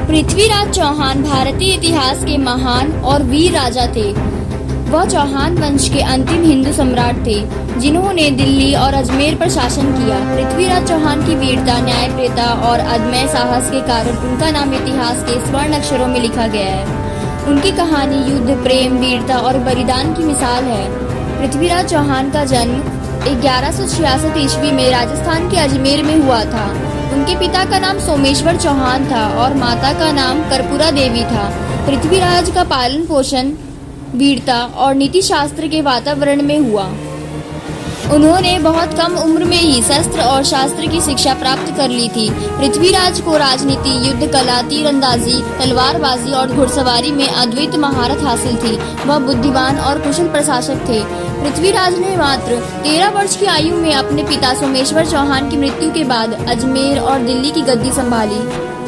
पृथ्वीराज चौहान भारतीय इतिहास के महान और वीर राजा थे। वह चौहान वंश के अंतिम हिंदू सम्राट थे जिन्होंने दिल्ली और अजमेर पर शासन किया। पृथ्वीराज चौहान की वीरता, न्यायप्रियता और अदम्य साहस के कारण उनका नाम इतिहास के स्वर्ण अक्षरों में लिखा गया है। उनकी कहानी युद्ध, प्रेम, वीरता और बलिदान की मिसाल है। पृथ्वीराज चौहान का जन्म 1166 ईस्वी में राजस्थान के अजमेर में हुआ था। उनके पिता का नाम सोमेश्वर चौहान था और माता का नाम कर्पूरा देवी था। पृथ्वीराज का पालन पोषण वीरता और नीति शास्त्र के वातावरण में हुआ। उन्होंने बहुत कम उम्र में ही शस्त्र और शास्त्र की शिक्षा प्राप्त कर ली थी। पृथ्वीराज को राजनीति, युद्ध कला, तीरंदाजी, तलवारबाजी और घुड़सवारी में अद्वितीय महारत हासिल थी। वह बुद्धिमान और कुशल प्रशासक थे। पृथ्वीराज ने मात्र 13 वर्ष की आयु में अपने पिता सोमेश्वर चौहान की मृत्यु के बाद अजमेर और दिल्ली की गद्दी संभाली।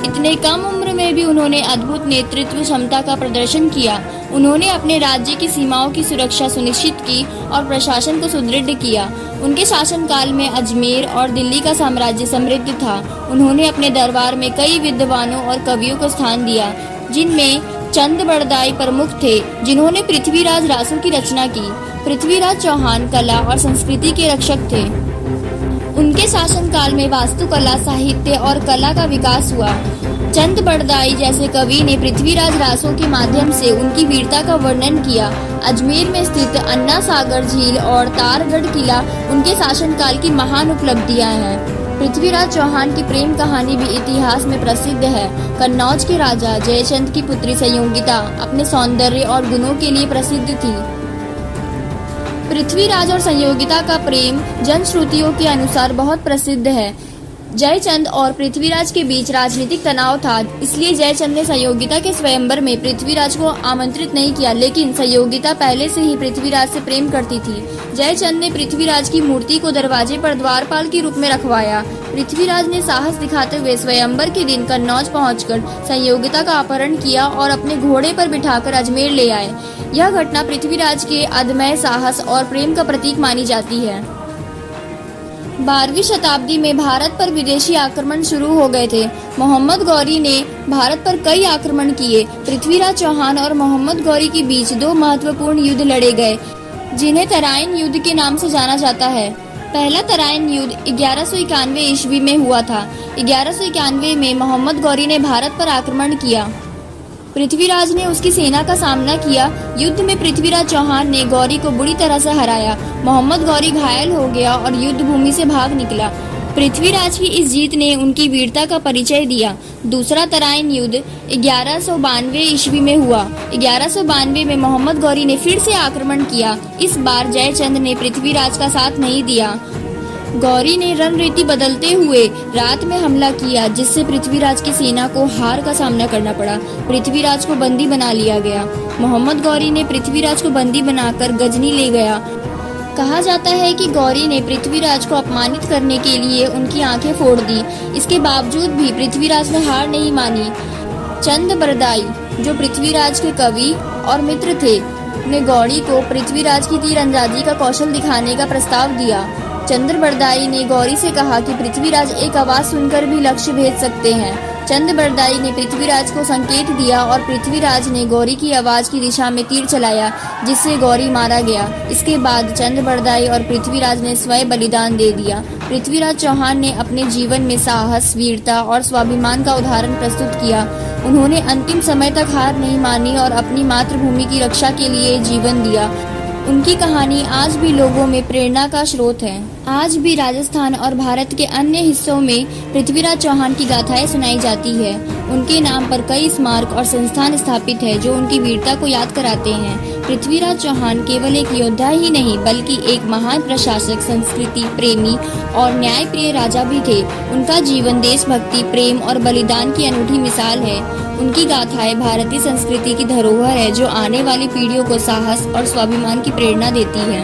इतने कम उम्र में भी उन्होंने अद्भुत नेतृत्व क्षमता का प्रदर्शन किया। उन्होंने अपने राज्य की सीमाओं की सुरक्षा सुनिश्चित की और प्रशासन को सुदृढ़ किया। उनके शासनकाल में अजमेर और दिल्ली का साम्राज्य समृद्ध था। उन्होंने अपने दरबार में कई विद्वानों और कवियों को स्थान दिया, जिनमें चंद बड़दाई प्रमुख थे, जिन्होंने पृथ्वीराज रासों की रचना की। पृथ्वीराज चौहान कला और संस्कृति के रक्षक थे। उनके शासनकाल में वास्तुकला, साहित्य और कला का विकास हुआ। चंद बड़दाई जैसे कवि ने पृथ्वीराज रासों के माध्यम से उनकी वीरता का वर्णन किया। अजमेर में स्थित अन्ना सागर झील और तारगढ़ किला उनके शासनकाल की महान उपलब्धियां हैं। पृथ्वीराज चौहान की प्रेम कहानी भी इतिहास में प्रसिद्ध है। कन्नौज के राजा जयचंद की पुत्री संयोगिता अपने सौंदर्य और गुणों के लिए प्रसिद्ध थी। पृथ्वीराज और संयोगिता का प्रेम जनश्रुतियों के अनुसार बहुत प्रसिद्ध है। जयचंद और पृथ्वीराज के बीच राजनीतिक तनाव था, इसलिए जयचंद ने संयोगिता के स्वयंवर में पृथ्वीराज को आमंत्रित नहीं किया, लेकिन संयोगिता पहले से ही पृथ्वीराज से प्रेम करती थी। जयचंद ने पृथ्वीराज की मूर्ति को दरवाजे पर द्वारपाल के रूप में रखवाया। पृथ्वीराज ने साहस दिखाते हुए स्वयंवर के दिन कन्नौज पहुंचकर संयोगिता का अपहरण किया और अपने घोड़े पर बिठाकर अजमेर ले आए। यह घटना पृथ्वीराज के अदम्य साहस और प्रेम का प्रतीक मानी जाती है। 12वीं शताब्दी में भारत पर विदेशी आक्रमण शुरू हो गए थे। मोहम्मद गौरी ने भारत पर कई आक्रमण किए। पृथ्वीराज चौहान और मोहम्मद गौरी के बीच 2 महत्वपूर्ण युद्ध लड़े गए, जिन्हें तराइन युद्ध के नाम से जाना जाता है। पहला तराइन युद्ध 1191 ईस्वी में हुआ था। 1191 में मोहम्मद गौरी ने भारत पर आक्रमण किया। पृथ्वीराज ने उसकी सेना का सामना किया। युद्ध में पृथ्वीराज चौहान ने गौरी को बुरी तरह से हराया। मोहम्मद गौरी घायल हो गया और युद्ध भूमि से भाग निकला। पृथ्वीराज की इस जीत ने उनकी वीरता का परिचय दिया। दूसरा तराइन युद्ध 1192 ईस्वी में हुआ। 1192 में मोहम्मद गौरी ने फिर से आक्रमण किया। इस बार जयचंद ने पृथ्वीराज का साथ नहीं दिया। गौरी ने रणनीति बदलते हुए रात में हमला किया, जिससे पृथ्वीराज की सेना को हार का सामना करना पड़ा। पृथ्वीराज को बंदी बना लिया गया। मोहम्मद गौरी ने पृथ्वीराज को बंदी बनाकर गजनी ले गया। कहा जाता है कि गौरी ने पृथ्वीराज को अपमानित करने के लिए उनकी आंखें फोड़ दी। इसके बावजूद भी पृथ्वीराज ने हार नहीं मानी। चंद बड़दाई, जो पृथ्वीराज के कवि और मित्र थे, ने गौरी को पृथ्वीराज की तीरंदाजी का कौशल दिखाने का प्रस्ताव दिया। चंद्र बड़दाई ने गौरी से कहा कि पृथ्वीराज एक आवाज सुनकर भी लक्ष्य भेद सकते हैं। चंद बड़दाई ने पृथ्वीराज को संकेत दिया और पृथ्वीराज ने गौरी की आवाज की दिशा में तीर चलाया, जिससे गौरी मारा गया। इसके बाद चंद बड़दाई और पृथ्वीराज ने स्वयं बलिदान दे दिया। पृथ्वीराज चौहान ने अपने जीवन में साहस, वीरता और स्वाभिमान का उदाहरण प्रस्तुत किया। उन्होंने अंतिम समय तक हार नहीं मानी और अपनी मातृभूमि की रक्षा के लिए जीवन दिया। उनकी कहानी आज भी लोगों में प्रेरणा का स्रोत है। आज भी राजस्थान और भारत के अन्य हिस्सों में पृथ्वीराज चौहान की गाथाएं सुनाई जाती है। उनके नाम पर कई स्मारक और संस्थान स्थापित है, जो उनकी वीरता को याद कराते हैं। पृथ्वीराज चौहान केवल एक योद्धा ही नहीं, बल्कि एक महान प्रशासक, संस्कृति प्रेमी और न्यायप्रिय राजा भी थे। उनका जीवन देशभक्ति, प्रेम और बलिदान की अनूठी मिसाल है। उनकी गाथाएं भारतीय संस्कृति की धरोहर है, जो आने वाली पीढ़ियों को साहस और स्वाभिमान की प्रेरणा देती है।